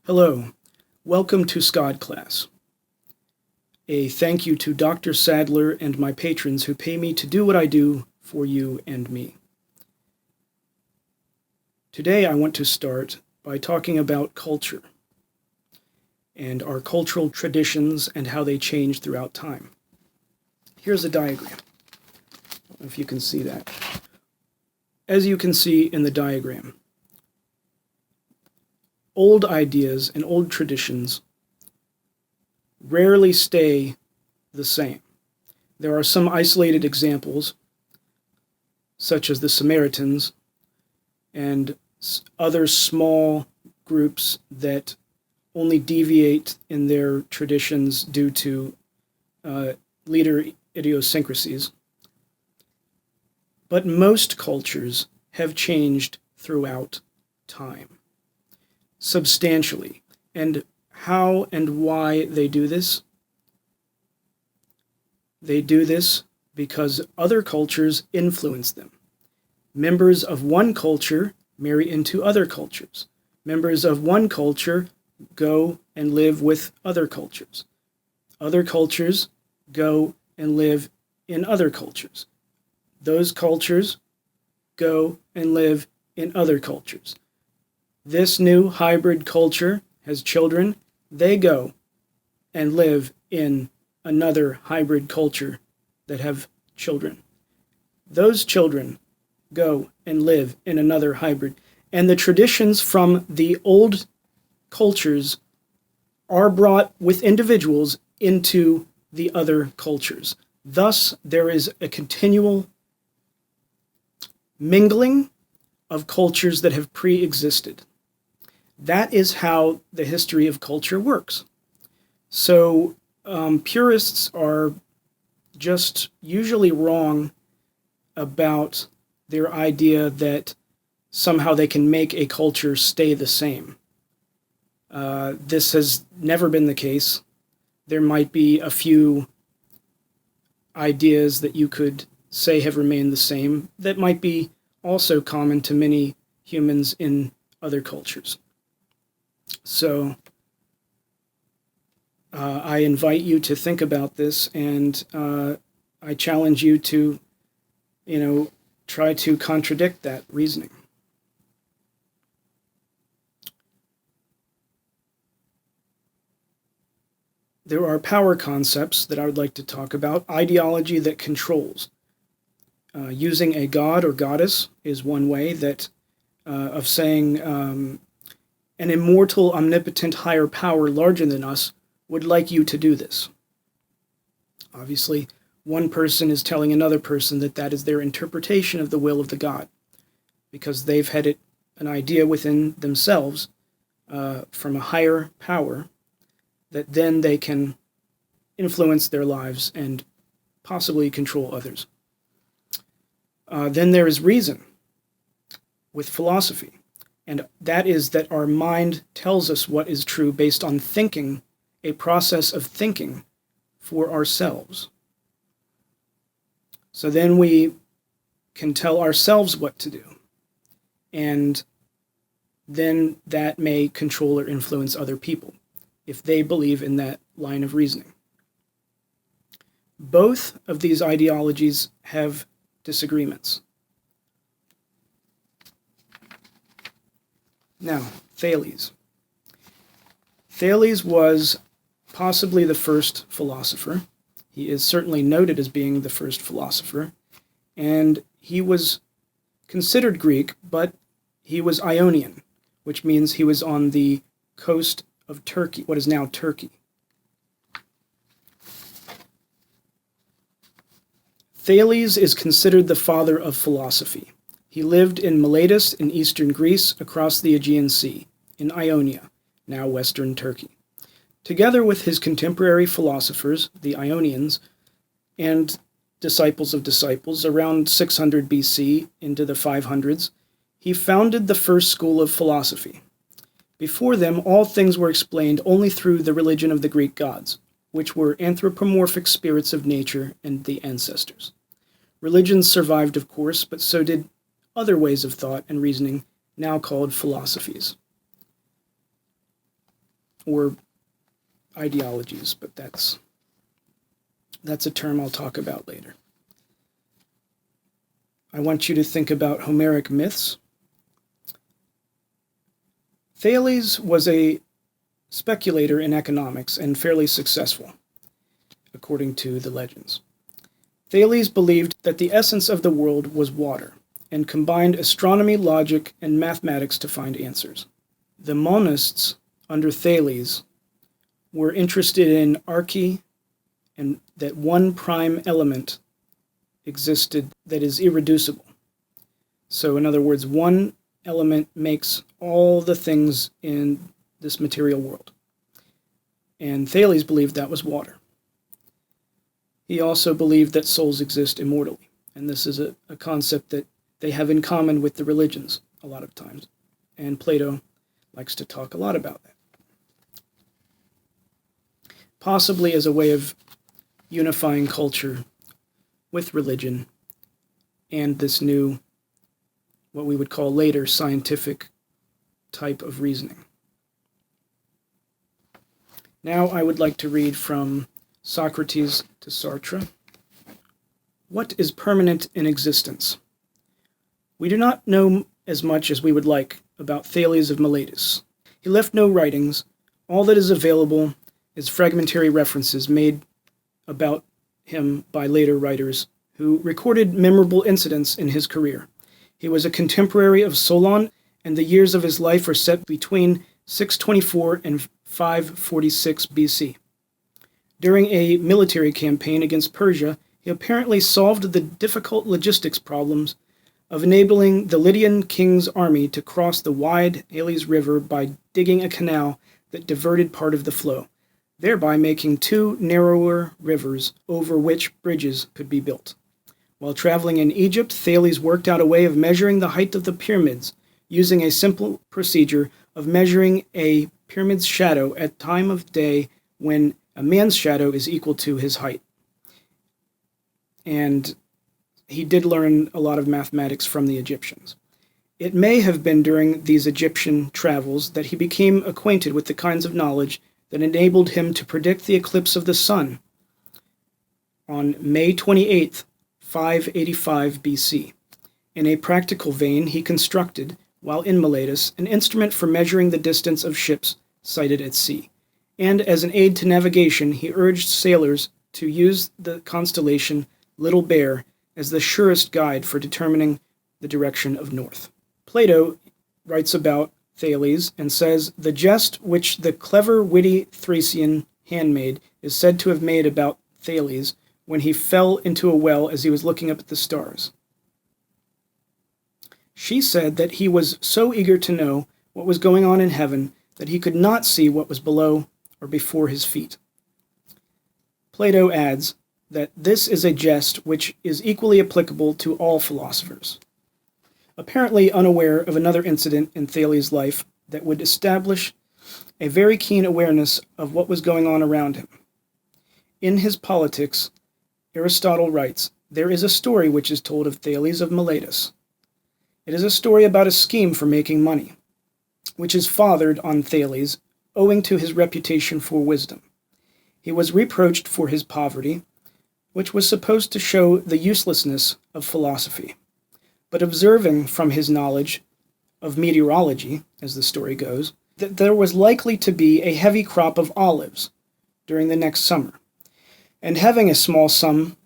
Hello, welcome to SCOD class. A thank you to Dr. Sadler and my patrons who pay me to do what I do for you and me. Today I want to start by talking about culture and our cultural traditions and how they change throughout time. Here's a diagram. I don't know if you can see that. As you can see in the diagram, old ideas and old traditions rarely stay the same. There are some isolated examples, such as the Samaritans and other small groups that only deviate in their traditions due to leader idiosyncrasies. But most cultures have changed throughout time, substantially. And how and why they do this? They do this because other cultures influence them. Members of one culture marry into other cultures. Members of one culture go and live with other cultures. Other cultures go and live in other cultures. Those cultures go and live in other cultures. This new hybrid culture has children. They go and live in another hybrid culture that have children. Those children go and live in another hybrid. And the traditions from the old cultures are brought with individuals into the other cultures. Thus, there is a continual mingling of cultures that have pre-existed. That is how the history of culture works. So purists are just usually wrong about their idea that somehow they can make a culture stay the same. This has never been the case. There might be a few ideas that you could say have remained the same that might be also common to many humans in other cultures. So I invite you to think about this, and I challenge you to, try to contradict that reasoning. There are power concepts that I would like to talk about. Ideology that controls. Using a god or goddess is one way that of saying an immortal, omnipotent, higher power larger than us would like you to do this. Obviously, one person is telling another person that that is their interpretation of the will of the god, because they've had an idea within themselves from a higher power that then they can influence their lives and possibly control others. Then there is reason with philosophy. And that is that our mind tells us what is true based on thinking, a process of thinking for ourselves. So then we can tell ourselves what to do. And then that may control or influence other people if they believe in that line of reasoning. Both of these ideologies have disagreements. Now, Thales. Thales was possibly the first philosopher. He is certainly noted as being the first philosopher, and he was considered Greek, but he was Ionian, which means he was on the coast of Turkey, what is now Turkey. Thales is considered the father of philosophy. He lived in Miletus in eastern Greece across the Aegean Sea, in Ionia, now western Turkey. Together with his contemporary philosophers, the Ionians, and disciples of disciples, around 600 BC into the 500s, he founded the first school of philosophy. Before them, all things were explained only through the religion of the Greek gods, which were anthropomorphic spirits of nature and the ancestors. Religions survived, of course, but so did other ways of thought and reasoning, now called philosophies. or ideologies, but that's a term I'll talk about later. I want you to think about Homeric myths. Thales was a speculator in economics and fairly successful, according to the legends. Thales believed that the essence of the world was water, and combined astronomy, logic, and mathematics to find answers. The monists under Thales were interested in archy, and that one prime element existed that is irreducible. So in other words, one element makes all the things in this material world. And Thales believed that was water. He also believed that souls exist immortally. And this is a concept that they have in common with the religions a lot of times. And Plato likes to talk a lot about that. Possibly as a way of unifying culture with religion and this new, what we would call later, scientific type of reasoning. Now I would like to read from Socrates to Sartre. What is permanent in existence? We do not know as much as we would like about Thales of Miletus. He left no writings. All that is available is fragmentary references made about him by later writers who recorded memorable incidents in his career. He was a contemporary of Solon, and the years of his life are set between 624 and 546 BC. During a military campaign against Persia, he apparently solved the difficult logistics problems of enabling the Lydian king's army to cross the wide Halys River by digging a canal that diverted part of the flow, thereby making two narrower rivers over which bridges could be built. While traveling in Egypt, Thales worked out a way of measuring the height of the pyramids, using a simple procedure of measuring a pyramid's shadow at time of day when a man's shadow is equal to his height. And he did learn a lot of mathematics from the Egyptians. It may have been during these Egyptian travels that he became acquainted with the kinds of knowledge that enabled him to predict the eclipse of the sun on May 28th, 585 BC. In a practical vein, he constructed, while in Miletus, an instrument for measuring the distance of ships sighted at sea. And as an aid to navigation, he urged sailors to use the constellation Little Bear as the surest guide for determining the direction of north. Plato writes about Thales and says, "The jest which the clever, witty Thracian handmaid is said to have made about Thales when he fell into a well as he was looking up at the stars. She said that he was so eager to know what was going on in heaven that he could not see what was below or before his feet." Plato adds that this is a jest which is equally applicable to all philosophers. Apparently unaware of another incident in Thales' life that would establish a very keen awareness of what was going on around him. In his Politics, Aristotle writes, "There is a story which is told of Thales of Miletus. It is a story about a scheme for making money, which is fathered on Thales, owing to his reputation for wisdom. He was reproached for his poverty, which was supposed to show the uselessness of philosophy. But observing from his knowledge of meteorology, as the story goes, that there was likely to be a heavy crop of olives during the next summer, and having a small sum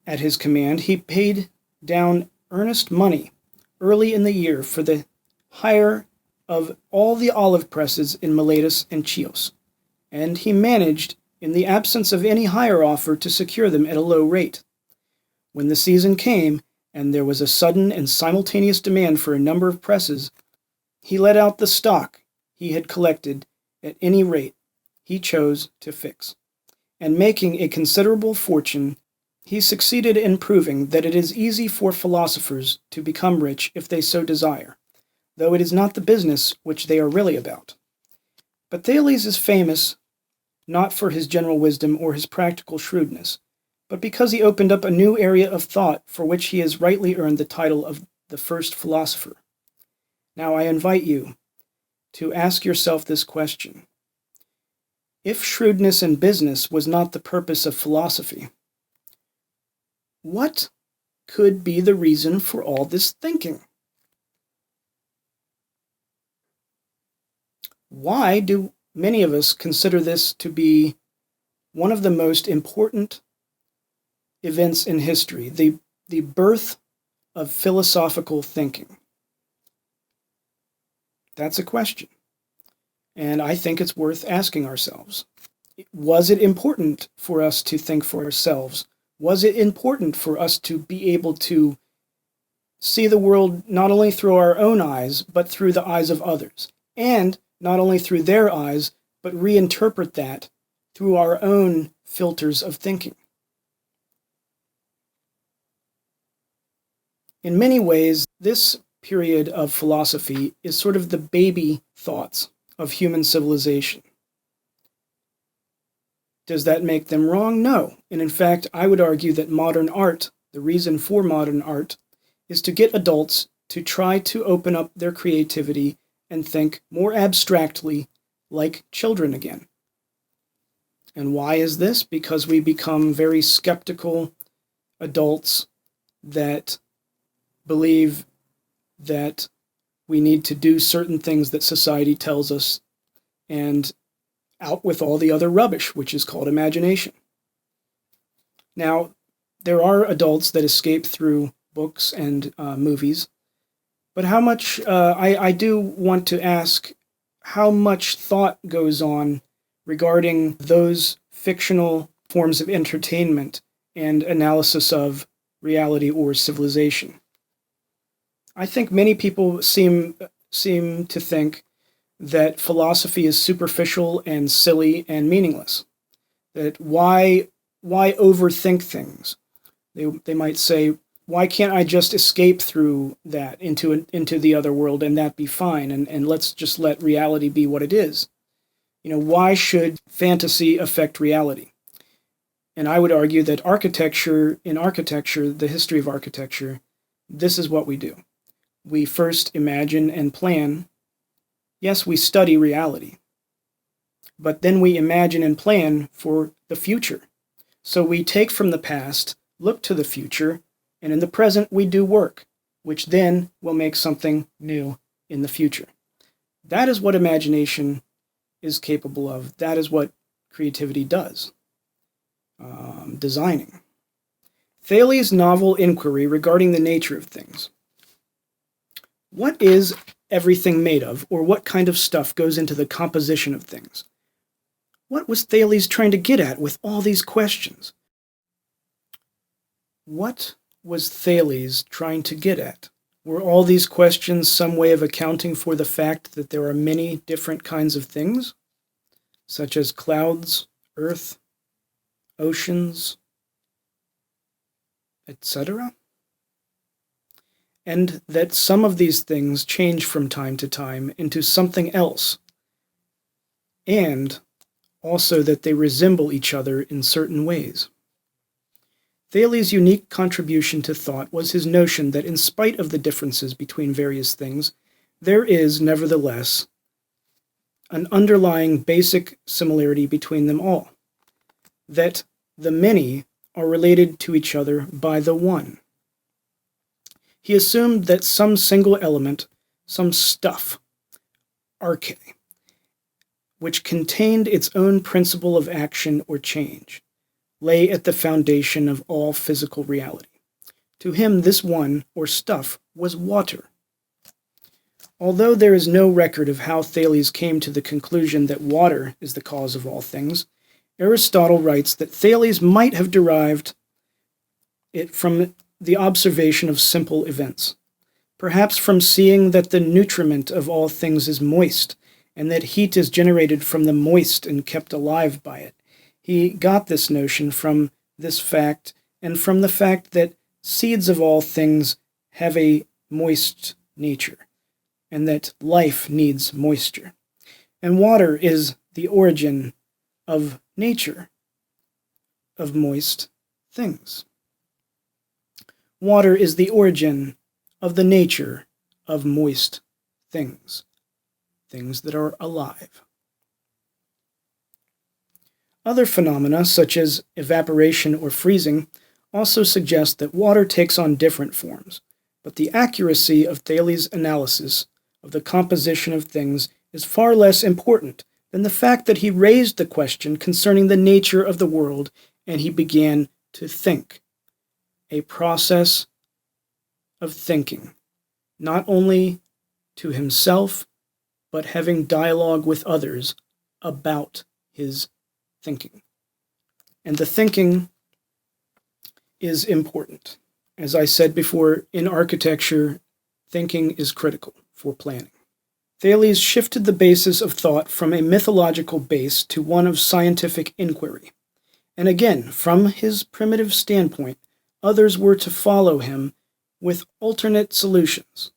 at his command, he paid down earnest money early in the year for the hire of all the olive presses in Miletus and Chios, and he managed, in the absence of any higher offer, to secure them at a low rate. When the season came, and there was a sudden and simultaneous demand for a number of presses, he let out the stock he had collected at any rate he chose to fix, and making a considerable fortune, he succeeded in proving that it is easy for philosophers to become rich if they so desire, though it is not the business which they are really about. But Thales is famous not for his general wisdom or his practical shrewdness, but because he opened up a new area of thought for which he has rightly earned the title of the first philosopher. Now I invite you to ask yourself this question: If shrewdness in business was not the purpose of philosophy, what could be the reason for all this thinking? Why do many of us consider this to be one of the most important events in history, the birth of philosophical thinking? That's a question. And I think it's worth asking ourselves. Was it important for us to think for ourselves? Was it important for us to be able to see the world not only through our own eyes, but through the eyes of others? And not only through their eyes, but reinterpret that through our own filters of thinking. In many ways, this period of philosophy is sort of the baby thoughts of human civilization. Does that make them wrong? No. And in fact, I would argue that modern art, the reason for modern art, is to get adults to try to open up their creativity and think more abstractly like children again. And why is this? Because we become very skeptical adults that believe that we need to do certain things that society tells us, and out with all the other rubbish, which is called imagination. Now, there are adults that escape through books and movies, but how much, I do want to ask, how much thought goes on regarding those fictional forms of entertainment and analysis of reality or civilization? I think many people seem to think that philosophy is superficial and silly and meaningless. That why overthink things? They might say, why can't I just escape through that into the other world and that be fine, and let's just let reality be what it is? You know, why should fantasy affect reality? And I would argue that in architecture, the history of architecture, this is what we do. We first imagine and plan. Yes, we study reality, but then we imagine and plan for the future. So we take from the past, look to the future, and in the present we do work, which then will make something new in the future. That is what imagination is capable of. That is what creativity does. Designing. Thales' novel inquiry regarding the nature of things. What is everything made of, or what kind of stuff goes into the composition of things? What was Thales trying to get at with all these questions? What was Thales trying to get at? Were all these questions some way of accounting for the fact that there are many different kinds of things, such as clouds, earth, oceans, etc.? And that some of these things change from time to time into something else, and also that they resemble each other in certain ways. Thales' unique contribution to thought was his notion that in spite of the differences between various things, there is, nevertheless, an underlying basic similarity between them all, that the many are related to each other by the one. He assumed that some single element, some stuff, arche, which contained its own principle of action or change, lay at the foundation of all physical reality. To him, this one, or stuff, was water. Although there is no record of how Thales came to the conclusion that water is the cause of all things, Aristotle writes that Thales might have derived it from the observation of simple events, perhaps from seeing that the nutriment of all things is moist, and that heat is generated from the moist and kept alive by it. He got this notion from this fact, and from the fact that seeds of all things have a moist nature, and that life needs moisture. And water is the origin of nature, of moist things. Water is the origin of the nature of moist things, things that are alive. Other phenomena, such as evaporation or freezing, also suggest that water takes on different forms, but the accuracy of Thales' analysis of the composition of things is far less important than the fact that he raised the question concerning the nature of the world, and he began to think. A process of thinking, not only to himself, but having dialogue with others about his thinking. And the thinking is important. As I said before, in architecture, thinking is critical for planning. Thales shifted the basis of thought from a mythological base to one of scientific inquiry. And again, from his primitive standpoint, others were to follow him with alternatives,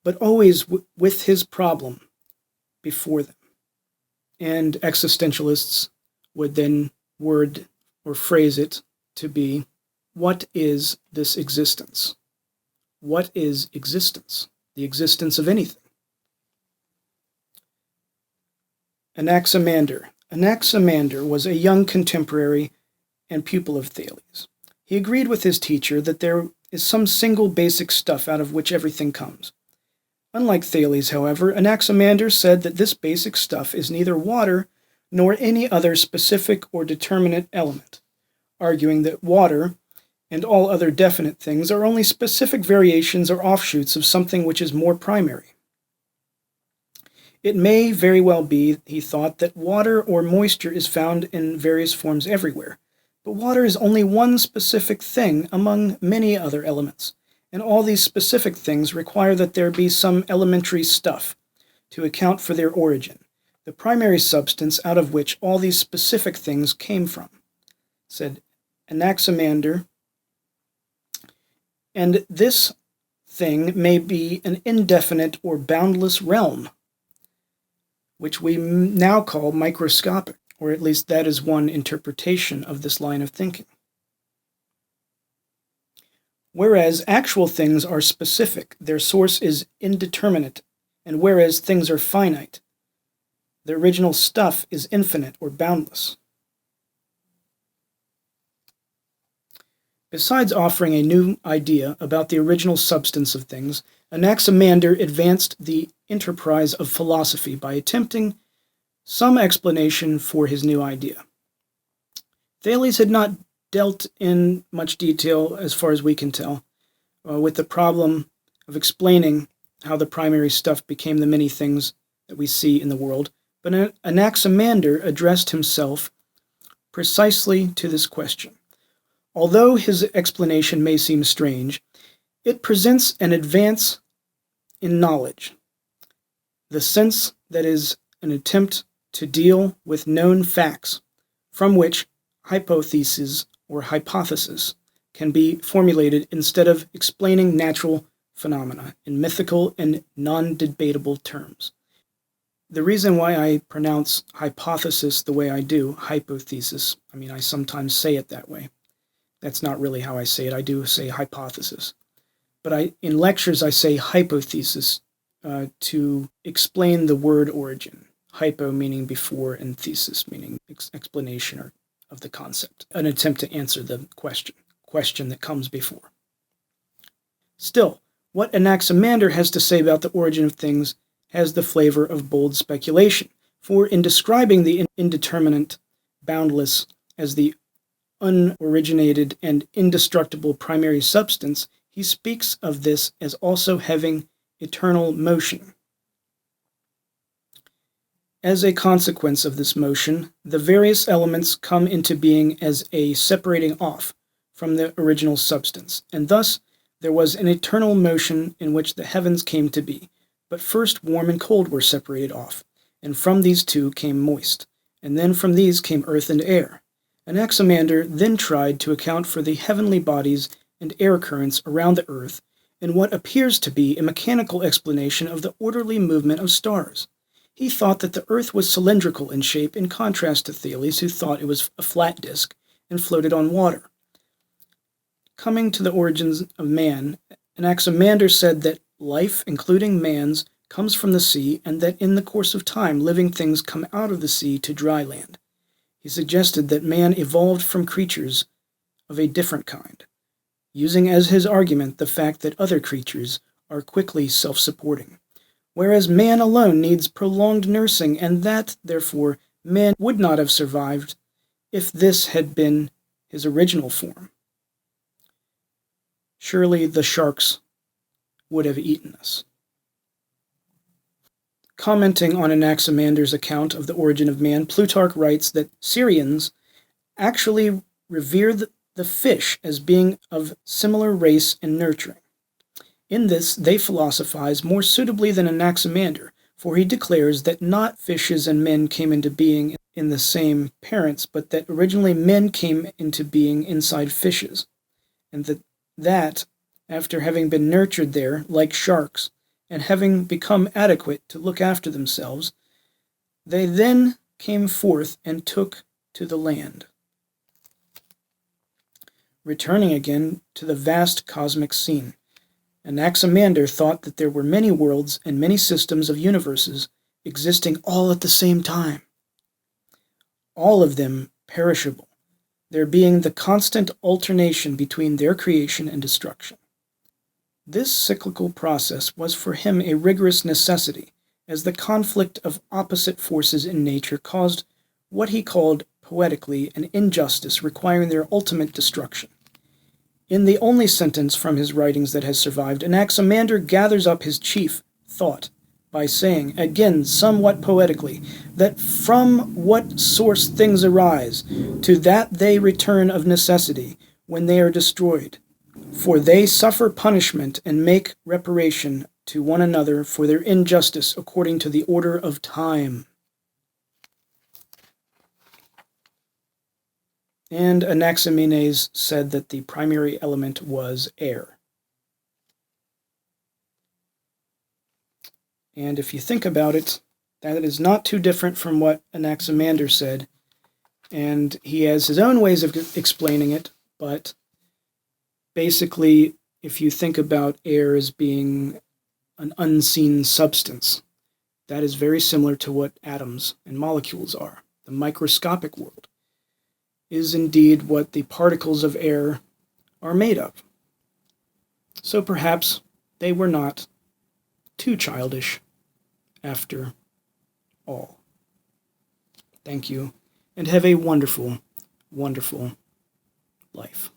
but always with his problem before them. And existentialists would then word or phrase it to be, what is this existence? What is existence? The existence of anything. Anaximander. Anaximander was a young contemporary and pupil of Thales. He agreed with his teacher that there is some single basic stuff out of which everything comes. Unlike Thales, however, Anaximander said that this basic stuff is neither water nor any other specific or determinate element, arguing that water and all other definite things are only specific variations or offshoots of something which is more primary. It may very well be, he thought, that water or moisture is found in various forms everywhere, but water is only one specific thing among many other elements, and all these specific things require that there be some elementary stuff to account for their origin, the primary substance out of which all these specific things came from, said Anaximander. And this thing may be an indefinite or boundless realm, which we now call microscopic, or at least that is one interpretation of this line of thinking. Whereas actual things are specific, their source is indeterminate, and whereas things are finite, the original stuff is infinite or boundless. Besides offering a new idea about the original substance of things, Anaximander advanced the enterprise of philosophy by attempting some explanation for his new idea. Thales had not dealt in much detail, as far as we can tell, with the problem of explaining how the primary stuff became the many things that we see in the world, but Anaximander addressed himself precisely to this question. Although his explanation may seem strange, it presents an advance in knowledge, the sense that is an attempt to deal with known facts from which hypotheses or hypothesis can be formulated instead of explaining natural phenomena in mythical and non-debatable terms. The reason why I pronounce hypothesis the way I do, hypothesis, I sometimes say it that way. That's not really how I say it. I do say hypothesis. But in lectures, I say hypothesis to explain the word origin. Hypo meaning before, and thesis meaning explanation of the concept. An attempt to answer the question that comes before. Still, what Anaximander has to say about the origin of things has the flavor of bold speculation, for in describing the indeterminate, boundless, as the unoriginated and indestructible primary substance, he speaks of this as also having eternal motion. As a consequence of this motion, the various elements come into being as a separating off from the original substance, and thus there was an eternal motion in which the heavens came to be. But first warm and cold were separated off, and from these two came moist, and then from these came earth and air. Anaximander then tried to account for the heavenly bodies and air currents around the earth in what appears to be a mechanical explanation of the orderly movement of stars. He thought that the earth was cylindrical in shape, in contrast to Thales, who thought it was a flat disk and floated on water. Coming to the origins of man, Anaximander said that life, including man's, comes from the sea, and that in the course of time living things come out of the sea to dry land. he suggested that man evolved from creatures of a different kind, using as his argument the fact that other creatures are quickly self-supporting, whereas man alone needs prolonged nursing, and that, therefore, man would not have survived if this had been his original form. Surely the sharks would have eaten us. Commenting on Anaximander's account of the origin of man, Plutarch writes that Syrians actually revere the fish as being of similar race and nurturing. In this, they philosophize more suitably than Anaximander, for he declares that not fishes and men came into being in the same parents, but that originally men came into being inside fishes, and that after having been nurtured there, like sharks, and having become adequate to look after themselves, they then came forth and took to the land. Returning again to the vast cosmic scene, Anaximander thought that there were many worlds and many systems of universes existing all at the same time, all of them perishable, there being the constant alternation between their creation and destruction. This cyclical process was for him a rigorous necessity, as the conflict of opposite forces in nature caused what he called poetically an injustice requiring their ultimate destruction. In the only sentence from his writings that has survived, Anaximander gathers up his chief thought by saying, again somewhat poetically, that from what source things arise, to that they return of necessity when they are destroyed. For they suffer punishment and make reparation to one another for their injustice according to the order of time. And Anaximenes said that the primary element was air. And if you think about it, that is not too different from what Anaximander said, and he has his own ways of explaining it, but basically, if you think about air as being an unseen substance, that is very similar to what atoms and molecules are. The microscopic world is indeed what the particles of air are made of. So perhaps they were not too childish after all. Thank you, and have a wonderful, wonderful life.